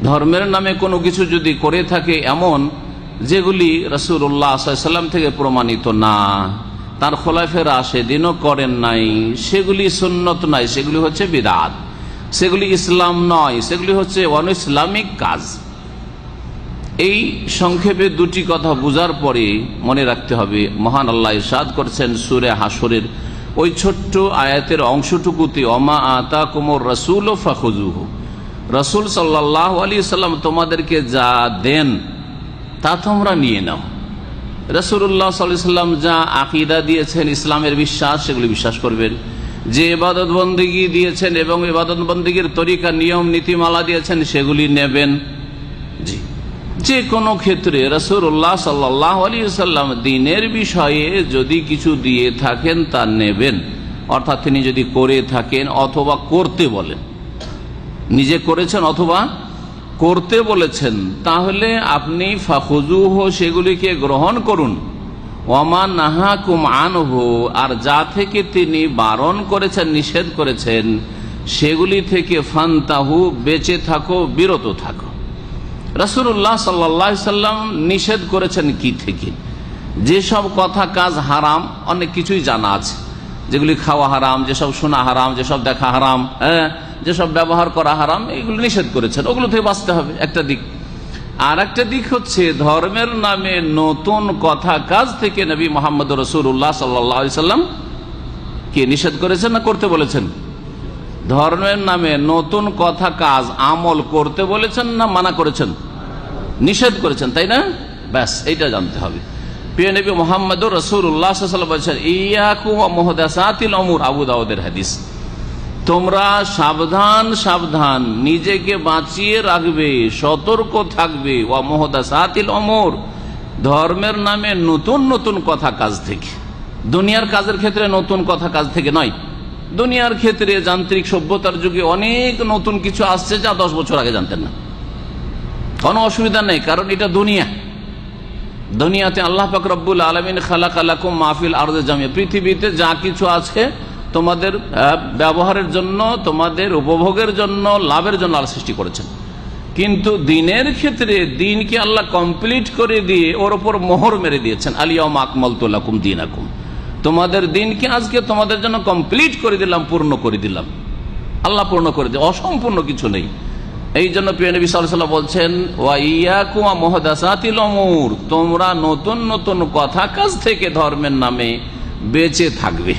ধর্মের নামে কোনো কিছু যদি করে থাকে এমন যেগুলি রাসূলুল্লাহ সাল্লাল্লাহু আলাইহি ওয়াসাল্লাম থেকে প্রমাণিত না, তার খোলাফায়ে রাশেদিনও করেন নাই, সেগুলি সুন্নত নয়, সেগুলি হচ্ছে বিদআত, সেগুলি ইসলাম নয়, সেগুলি হচ্ছে অনইসলামিক কাজ। এই সংক্ষেপে দুটি কথা বুঝার পরে মনে রাখতে হবে, মহান আল্লাহ ইরশাদ করছেন সূরা হাশরের ওই ছোট্ট আয়াতের অংশটুকুতে, ওমা আতাকুমুর রাসূলু ফাখুযুহু, রাসূল সাল্লাল্লাহু আলাইহি ওয়াসাল্লাম তোমাদেরকে যা দেন তা তোমরা নিয়ে নাও। রাসূলুল্লাহ সাল্লাল্লাহু আলাইহি ওয়াসাল্লাম যা আকীদা দিয়েছেন, ইসলামের বিশ্বাস, সেগুলি বিশ্বাস করবেন। যে ইবাদত বন্দেগী দিয়েছেন এবং ইবাদত বন্দেগীর তরিকা, নিয়ম নীতিমালা দিয়েছেন, সেগুলি নেবেন। জি, যে কোনো ক্ষেত্রে রাসূলুল্লাহ সাল্লাল্লাহু আলাইহি ওয়াসাল্লাম দ্বীনের বিষয়ে যদি কিছু দিয়ে থাকেন তা নেবেন, অর্থাৎ তিনি যদি করে থাকেন অথবা করতে বলেন, নিজে করেছেন অথবা করতে বলেছেন, তাহলে আপনি ফাখুযুহু সেগুলিকে গ্রহণ করুন। ওয়ামা নাহাকুম আনহু, আর যা থেকে তিনি বারণ করেছেন, নিষেধ করেছেন, সেগুলি থেকে ফান্তাহু, বেঁচে থাকো, বিরত থাকো। রাসূলুল্লাহ সাল্লাল্লাহু আলাইহি ওয়াসাল্লাম নিষেধ করেছেন কি থেকে? যেসব কথা কাজ হারাম, অনেক কিছুই জানা আছে, যেগুলি খাওয়া হারাম, যেসব শোনা হারাম, যেসব দেখা হারাম, যেসব ব্যবহার করা হারাম, এগুলো নিষেধ করেছেন, ওগুলো থেকে বাঁচতে হবে, একটা দিক। আর একটা দিক হচ্ছে ধর্মের নামে নতুন কথা কাজ থেকে নবী মুহাম্মদ রাসূলুল্লাহ সাল্লাল্লাহু আলাইহি ওয়াসাল্লাম কে নিষেধ করেছেন না করতে বলেছেন? ধর্মের নামে নতুন কথা কাজ আমল করতে বলেছেন না মানা করেছেন? নিষেধ করেছেন, তাই না? ব্যাস এইটা জানতে হবে। প্রিয় নবী মুহাম্মদ রাসূলুল্লাহ সাল্লাল্লাহু আলাইহি ওয়াসাল্লাম বলেছেন, ইয়াকুম ওয়া মুহদাসাতিল উমুর, আবু দাউদের হাদিস, তোমরা সাবধান সাবধান, নিজেকে বাঁচিয়ে রাখবে, সতর্ক থাকবে, ওয়া মুহদাসাতিল উমুর, ধর্মের নামে নতুন নতুন কথা কাজ থেকে। দুনিয়ার কাজের ক্ষেত্রে নতুন কথা কাজ থেকে নয়। দুনিয়ার ক্ষেত্রে যান্ত্রিক সভ্যতার যুগে অনেক নতুন কিছু আসছে যা 10 বছর আগে জানতেন না, কোনো অসুবিধা নেই, কারণ এটা দুনিয়া। দুনিয়াতে আল্লাহ পাক রব্বুল আলামিন খালাকা লাকুম মা ফিল আরদি জামিয়া, পৃথিবীতে যা কিছু আছে তোমাদের ব্যবহারের জন্য, তোমাদের উপভোগের জন্য, লাভের জন্য আল্লাহ সৃষ্টি করেছেন। কিন্তু দিনের ক্ষেত্রে দিনকে আল্লাহ কমপ্লিট করে দিয়ে ওর উপর মোহর মেরে দিয়েছেন, আল-ইয়াওমা আকমালতু লাকুম দীনাকুম, তোমাদের দিনকে আজকে তোমাদের জন্য কমপ্লিট করে দিলাম, পূর্ণ করে দিলাম। আল্লাহ পূর্ণ করে দিয়ে, অসম্পূর্ণ কিছু নেই। এই জন্য প্রিয় নবী সাল্লাল্লাহু আলাইহি ওয়াসাল্লাম বলছেন, ওয়া ইয়াকুম ওয়া মুহদাসাতিল উমুর, তোমরা নতুন নতুন কথা কাজ থেকে ধর্মের নামে বেঁচে থাকবে।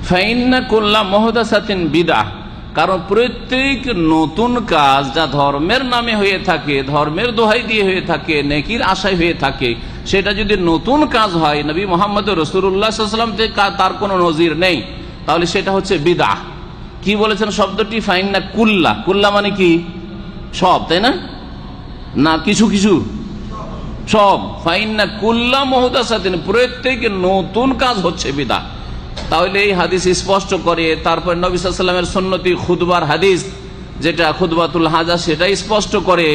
ফাইন্না কুল্লা মুহদাসাতিন বিদআহ, কারণ প্রত্যেক নতুন কাজ যা ধর্মের নামে হয়ে থাকে, ধর্মের দোহাই দিয়ে হয়ে থাকে, নেকির আশায় হয়ে থাকে, সেটা যদি নতুন কাজ হয়, নবী মুহাম্মদ রাসূলুল্লাহ সাল্লাল্লাহু আলাইহি ওয়াসাল্লাম থেকে তার কোনো নজির নেই, তাহলে সেটা হচ্ছে বিদআহ। কি বলেছেন শব্দটি? ফাইন্না কুল্লা, কুল্লা মানে কি? সব, তাই না? না কিছু কিছু, সব। ফাইন্না কুল্লা মুহদাসাতিন, প্রত্যেক নতুন কাজ হচ্ছে বিদআহ। তাহলে এই হাদিস স্পষ্ট করে, তারপর নবী সাল্লাল্লাহু আলাইহি ওয়াসাল্লামের সুন্নতি খুতবার হাদিস, যেটা খুতবাতুল হাজা, সেটা স্পষ্ট করে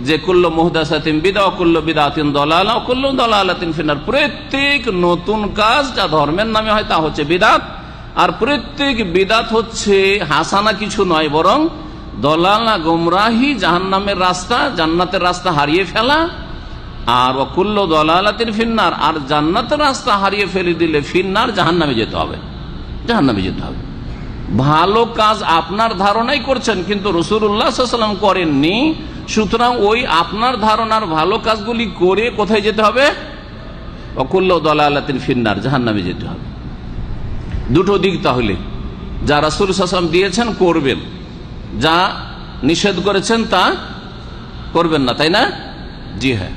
যে কুল্লু মুহদাসাতিন বিদআহ, কুল্লু বিদআতিন দালালা, কুল্লু দালালাতিন ফিন্নার। প্রত্যেক নতুন কাজ যা ধর্মের নামে হয় তা হচ্ছে বিদআত, আর প্রত্যেক বিদআত হচ্ছে হাসানা কিছু নয়, বরং দলালা, গোমরাহি, জাহান্নামের রাস্তা, জান্নাতের রাস্তা হারিয়ে ফেলা। আর ওয়াকুল্লু দালালাতিন ফিন্নার, আর জান্নাতের রাস্তা হারিয়ে ফেলে দিলে ফিন্নার, জাহান্নামে যেতে হবে, জাহান্নামে যেতে হবে। ভালো কাজ আপনার ধারণাই করছেন, কিন্তু রাসূলুল্লাহ সাল্লাল্লাহু আলাইহি ওয়াসাল্লাম করেননি, সুতরাং ওই আপনার ধারণার ভালো কাজগুলি করে কোথায় যেতে হবে? ওয়াকুল্লু দালালাতিন ফিন্নার, জাহান্নামে যেতে হবে। দুটো দিক তাহলে, যা রাসূল সাল্লাল্লাহু আলাইহি ওয়াসাল্লাম দিয়েছেন করবেন, যা নিষেধ করেছেন তা করবেন না, তাই না? জি হ্যাঁ।